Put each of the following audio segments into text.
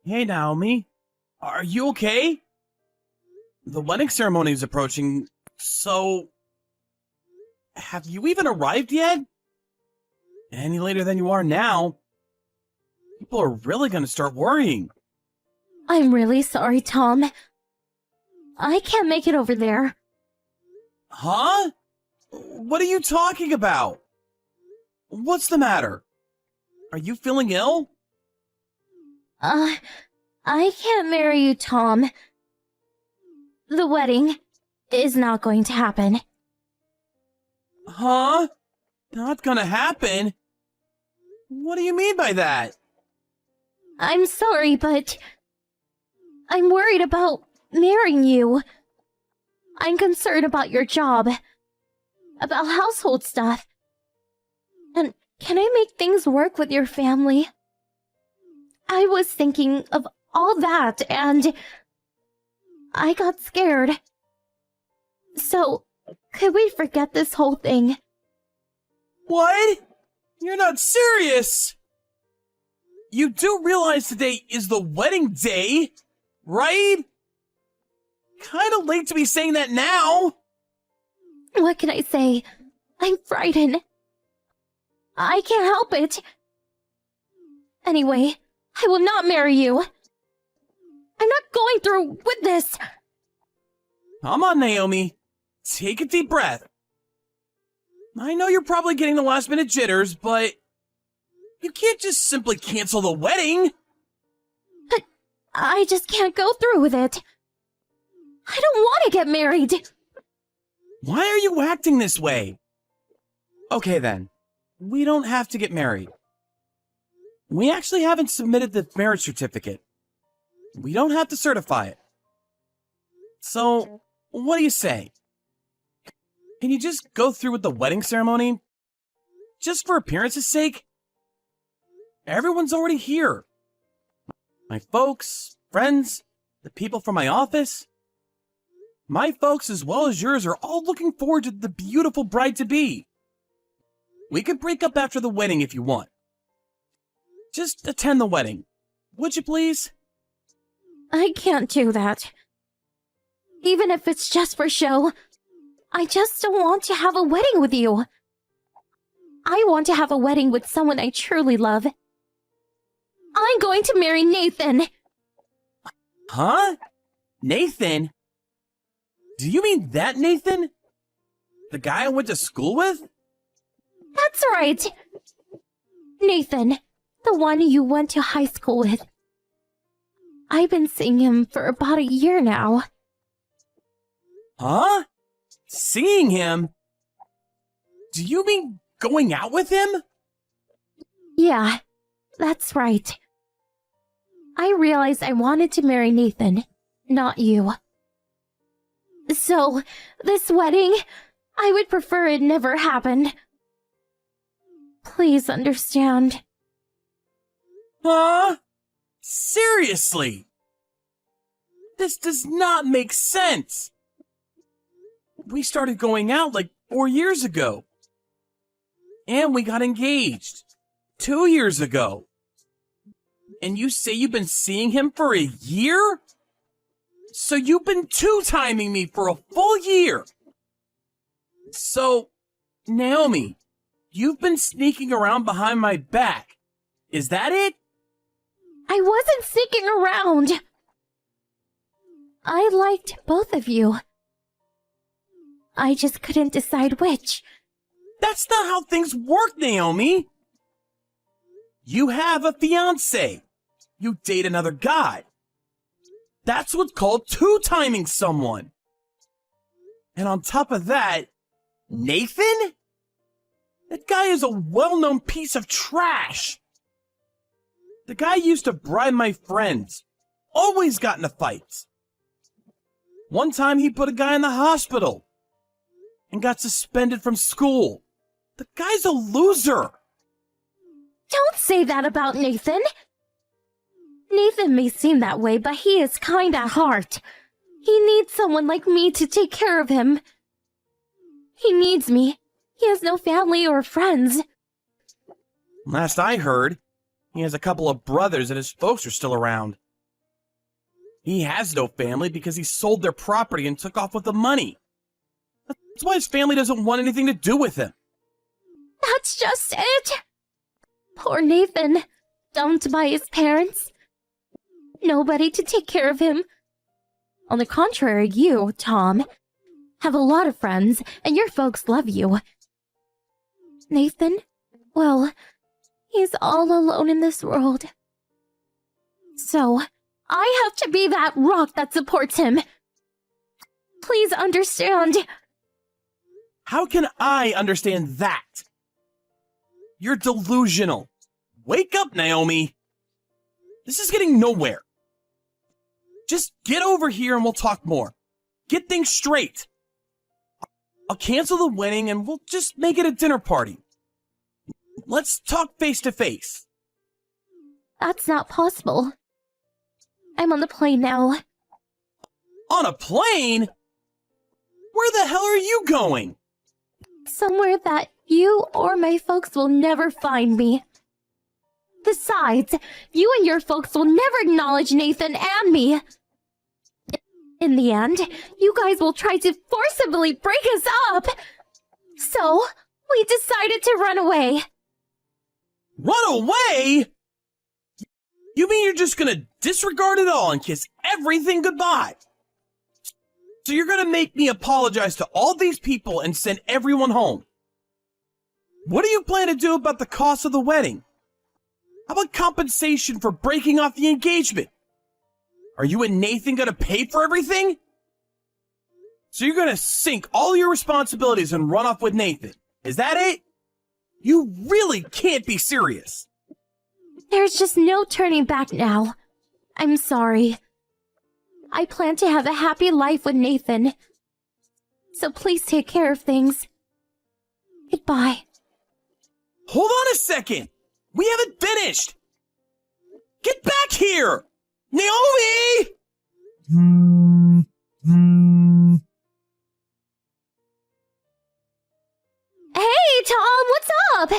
Hey, Naomi. Are you okay? The wedding ceremony is approaching, so... Have you even arrived yet? Any later than you are now, people are really going to start worrying. I'm really sorry, Tom. I can't make it over there. Huh? What are you talking about? What's the matter? Are you feeling ill? I can't marry you, Tom. The wedding is not going to happen. Huh? Not gonna happen? What do you mean by that? I'm sorry, but I'm worried about marrying you. I'm concerned about your job, about household stuff. And can I make things work with your family? I was thinking of all that and I got scared. So, could we forget this whole thing? What? You're not serious! You do realize today is the wedding day, right? Kinda late to be saying that now. What can I say? I'm frightened. I can't help it. Anyway, I will not marry you. I'm not going through with this. Come on, Naomi. Take a deep breath. I know you're probably getting the last minute jitters, but you can't just simply cancel the wedding. But I just can't go through with it. I don't want to get married. Why are you acting this way? Okay then, we don't have to get married. We actually haven't submitted the marriage certificate. We don't have to certify it. So, what do you say? Can you just go through with the wedding ceremony? Just for appearance's sake? Everyone's already here. My folks, friends, the people from my office. My folks as well as yours are all looking forward to the beautiful bride-to-be. We could break up after the wedding if you want. Just attend the wedding, would you please? I can't do that. Even if it's just for show, I just don't want to have a wedding with you. I want to have a wedding with someone I truly love. I'm going to marry Nathan. Huh? Nathan? Do you mean that Nathan? The guy I went to school with? That's right. Nathan, the one you went to high school with. I've been seeing him for about a year now. Huh? Seeing him? Do you mean going out with him? Yeah, that's right. I realized I wanted to marry Nathan, not you. So, this wedding, I would prefer it never happened. Please understand. Huh? Seriously? This does not make sense. We started going out like 4 years ago. And we got engaged 2 years ago. And you say you've been seeing him for a year? So you've been two-timing me for a full year. So, Naomi, you've been sneaking around behind my back. Is that it? I wasn't sneaking around. I liked both of you. I just couldn't decide which. That's not how things work, Naomi. You have a fiancé. You date another guy. That's what's called two-timing someone. And on top of that, Nathan? That guy is a well-known piece of trash. The guy used to bribe my friends. Always got into fights. One time he put a guy in the hospital and got suspended from school. The guy's a loser. Don't say that about Nathan. Nathan may seem that way, but he is kind at heart. He needs someone like me to take care of him. He needs me. He has no family or friends. Last I heard, he has a couple of brothers and his folks are still around. He has no family because he sold their property and took off with the money. That's why his family doesn't want anything to do with him. That's just it. Poor Nathan, dumped by his parents. Nobody to take care of him. On the contrary, you, Tom, have a lot of friends, and your folks love you. Nathan, well, he's all alone in this world. So, I have to be that rock that supports him. Please understand. How can I understand that? You're delusional. Wake up, Naomi. This is getting nowhere. Just get over here and we'll talk more. Get things straight. I'll cancel the wedding and we'll just make it a dinner party. Let's talk face to face. That's not possible. I'm on the plane now. On a plane? Where the hell are you going? Somewhere that you or my folks will never find me. Besides, you and your folks will never acknowledge Nathan and me. In the end, you guys will try to forcibly break us up. So, we decided to run away. Run away? You mean you're just gonna disregard it all and kiss everything goodbye? So you're gonna make me apologize to all these people and send everyone home? What do you plan to do about the cost of the wedding? How about compensation for breaking off the engagement? Are you and Nathan gonna pay for everything? So you're gonna sink all your responsibilities and run off with Nathan? Is that it? You really can't be serious. There's just no turning back now. I'm sorry. I plan to have a happy life with Nathan. So please take care of things. Goodbye. Hold on a second. We haven't finished. Get back here. Naomi! Hey, Tom, what's up?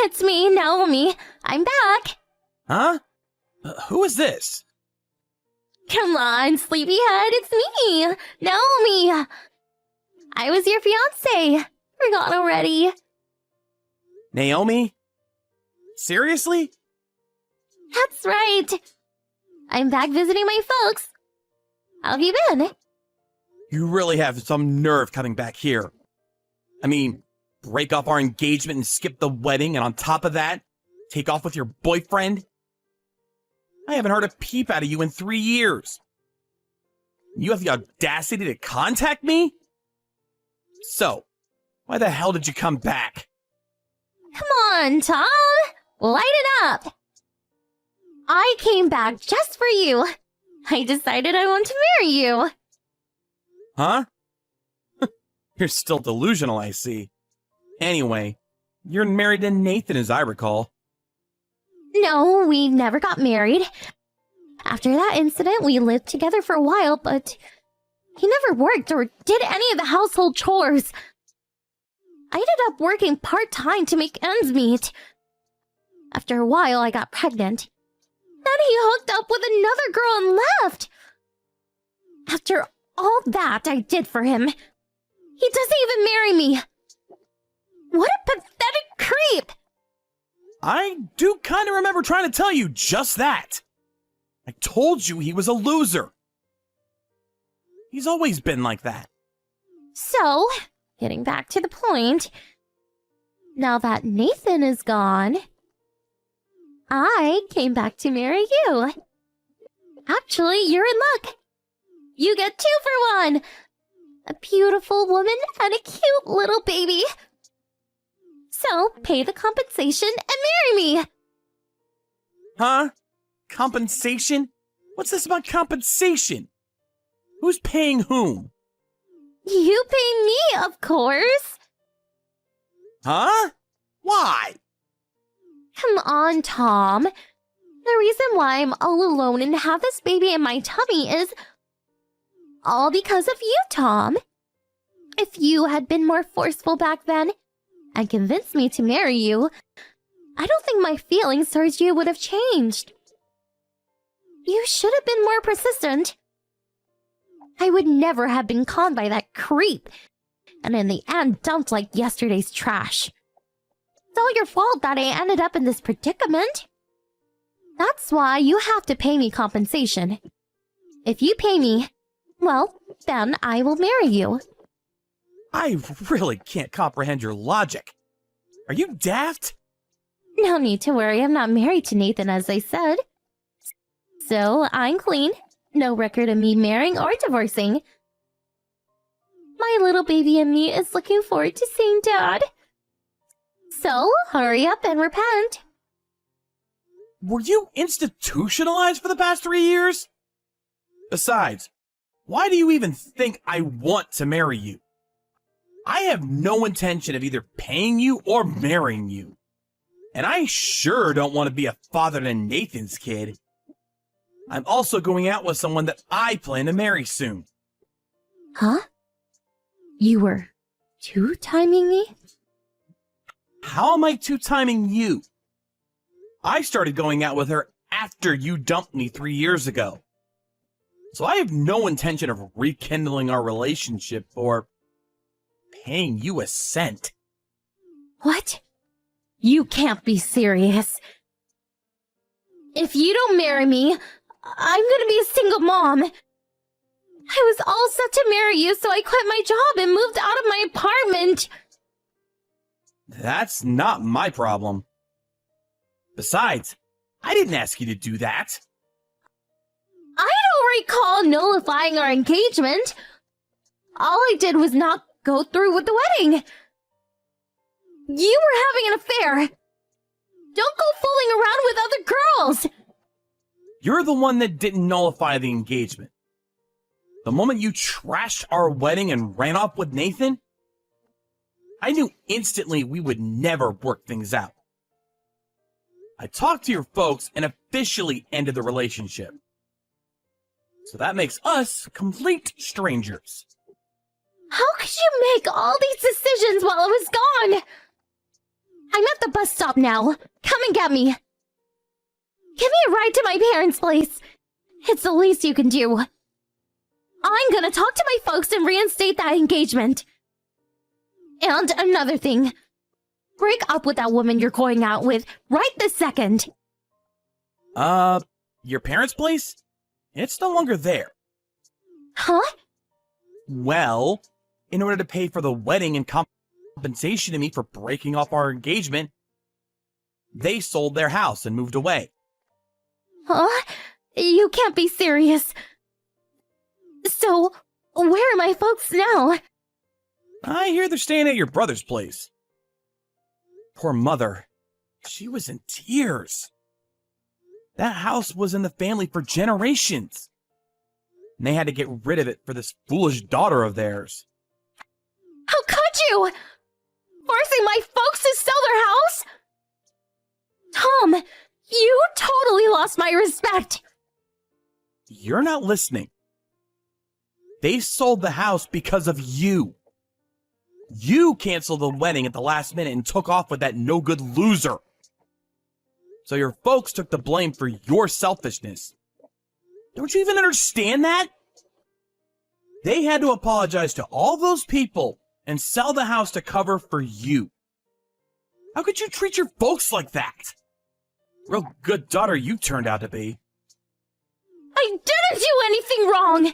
It's me, Naomi. I'm back. Huh? Who is this? Come on, sleepyhead, it's me, Naomi. I was your fiancé. Forgot already. Naomi? Seriously? That's right. I'm back visiting my folks. How have you been? You really have some nerve coming back here. I mean, break off our engagement and skip the wedding, and on top of that, take off with your boyfriend? I haven't heard a peep out of you in 3 years. You have the audacity to contact me? So, why the hell did you come back? Come on, Tom. Light it up. I came back just for you. I decided I want to marry you. Huh? You're still delusional, I see. Anyway, you're married to Nathan, as I recall. No, we never got married. After that incident, we lived together for a while, but he never worked or did any of the household chores. I ended up working part-time to make ends meet. After a while, I got pregnant. Then he hooked up with another girl and left. After all that I did for him, he doesn't even marry me. What a pathetic creep! I do kind of remember trying to tell you just that. I told you he was a loser. He's always been like that. So, getting back to the point, now that Nathan is gone, I came back to marry you. Actually, you're in luck. You get 2 for 1. A beautiful woman and a cute little baby. So, pay the compensation and marry me. Huh? Compensation? What's this about compensation? Who's paying whom? You pay me, of course. Huh? Why? Come on, Tom. The reason why I'm all alone and have this baby in my tummy is all because of you, Tom. If you had been more forceful back then and convinced me to marry you, I don't think my feelings towards you would have changed. You should have been more persistent. I would never have been conned by that creep, and in the end dumped like yesterday's trash. It's all your fault that I ended up in this predicament. That's why you have to pay me compensation. If you pay me, well, then I will marry you. I really can't comprehend your logic. Are you daft? No need to worry, I'm not married to Nathan as I said. So, I'm clean. No record of me marrying or divorcing. My little baby and me is looking forward to seeing Dad. So, hurry up and repent. Were you institutionalized for the past 3 years? Besides, why do you even think I want to marry you? I have no intention of either paying you or marrying you. And I sure don't want to be a father to Nathan's kid. I'm also going out with someone that I plan to marry soon. Huh? You were two-timing me? How am I two-timing you? I started going out with her after you dumped me 3 years ago. So I have no intention of rekindling our relationship or paying you a cent. What? You can't be serious. If you don't marry me, I'm gonna be a single mom. I was all set to marry you, so I quit my job and moved out of my apartment. That's not my problem. Besides, I didn't ask you to do that. I don't recall nullifying our engagement. All I did was not go through with the wedding. You were having an affair. Don't go fooling around with other girls. You're the one that didn't nullify the engagement. The moment you trashed our wedding and ran off with Nathan, I knew instantly we would never work things out. I talked to your folks and officially ended the relationship. So that makes us complete strangers. How could you make all these decisions while I was gone? I'm at the bus stop now. Come and get me. Give me a ride to my parents' place. It's the least you can do. I'm gonna talk to my folks and reinstate that engagement. And another thing. Break up with that woman you're going out with right this second. Your parents' place? It's no longer there. Huh? Well, in order to pay for the wedding and compensation to me for breaking off our engagement, they sold their house and moved away. Huh? You can't be serious. So, where are my folks now? I hear they're staying at your brother's place. Poor mother. She was in tears. That house was in the family for generations. And they had to get rid of it for this foolish daughter of theirs. How could you? Forcing my folks to sell their house? Tom, you totally lost my respect. You're not listening. They sold the house because of you. You canceled the wedding at the last minute and took off with that no-good loser. So your folks took the blame for your selfishness. Don't you even understand that? They had to apologize to all those people and sell the house to cover for you. How could you treat your folks like that? Real good daughter you turned out to be. I didn't do anything wrong.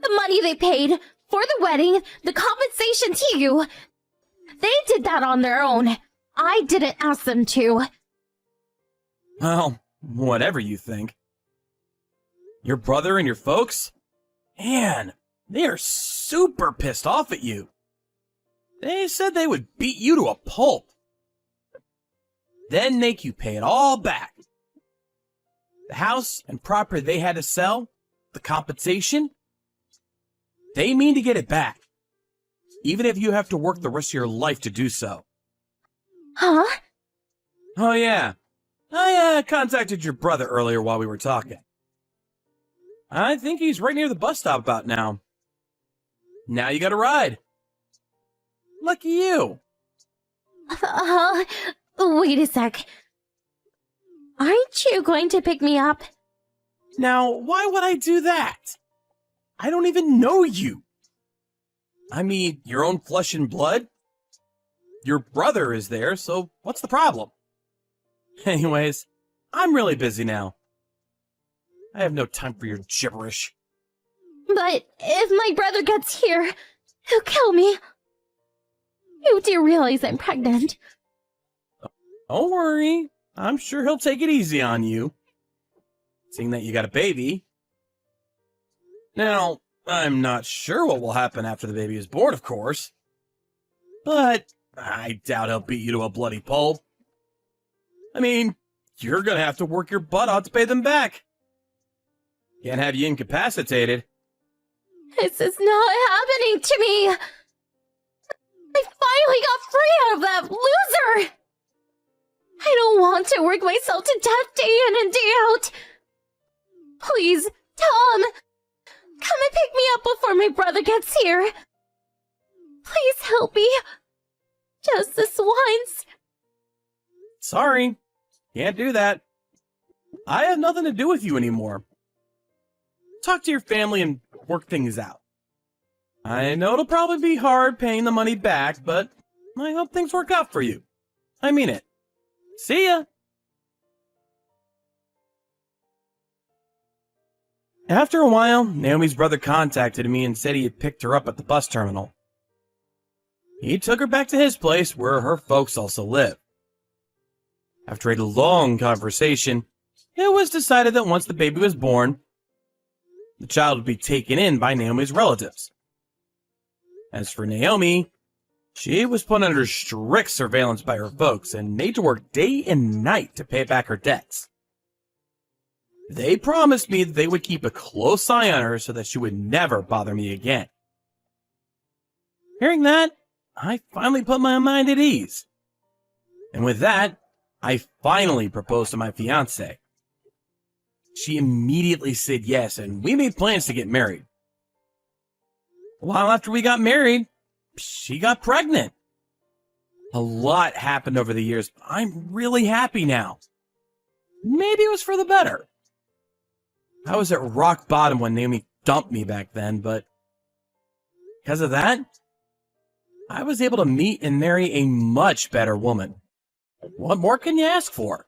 The money they paid for the wedding, the compensation to you, they did that on their own. I didn't ask them to. Well, whatever you think. Your brother and your folks? Man, they are super pissed off at you. They said they would beat you to a pulp. Then make you pay it all back. The house and property they had to sell, the compensation, they mean to get it back. Even if you have to work the rest of your life to do so. Huh? Oh yeah, I contacted your brother earlier while we were talking. I think he's right near the bus stop about now. Now you got a ride. Lucky you. Wait a sec. Aren't you going to pick me up? Now, why would I do that? I don't even know you. I mean, your own flesh and blood? Your brother is there, so what's the problem? Anyways, I'm really busy now. I have no time for your gibberish. But if my brother gets here, he'll kill me. You do realize I'm pregnant. Don't worry, I'm sure he'll take it easy on you. Seeing that you got a baby. Now, I'm not sure what will happen after the baby is born, of course. But I doubt he'll beat you to a bloody pulp. I mean, you're gonna have to work your butt off to pay them back. Can't have you incapacitated. This is not happening to me. I finally got free of that loser. I don't want to work myself to death day in and day out. Please, Tom, come and pick me up before my brother gets here. Please help me. Just this once. Sorry, can't do that. I have nothing to do with you anymore. Talk to your family and work things out. I know it'll probably be hard paying the money back, but I hope things work out for you. I mean it. See ya! After a while, Naomi's brother contacted me and said he had picked her up at the bus terminal. He took her back to his place where her folks also live. After a long conversation, it was decided that once the baby was born, the child would be taken in by Naomi's relatives. As for Naomi, she was put under strict surveillance by her folks and made to work day and night to pay back her debts. They promised me that they would keep a close eye on her so that she would never bother me again. Hearing that, I finally put my mind at ease. And with that, I finally proposed to my fiancée. She immediately said yes, and we made plans to get married. A while after we got married, she got pregnant. A lot happened over the years, but I'm really happy now. Maybe it was for the better. I was at rock bottom when Naomi dumped me back then, but because of that, I was able to meet and marry a much better woman. What more can you ask for?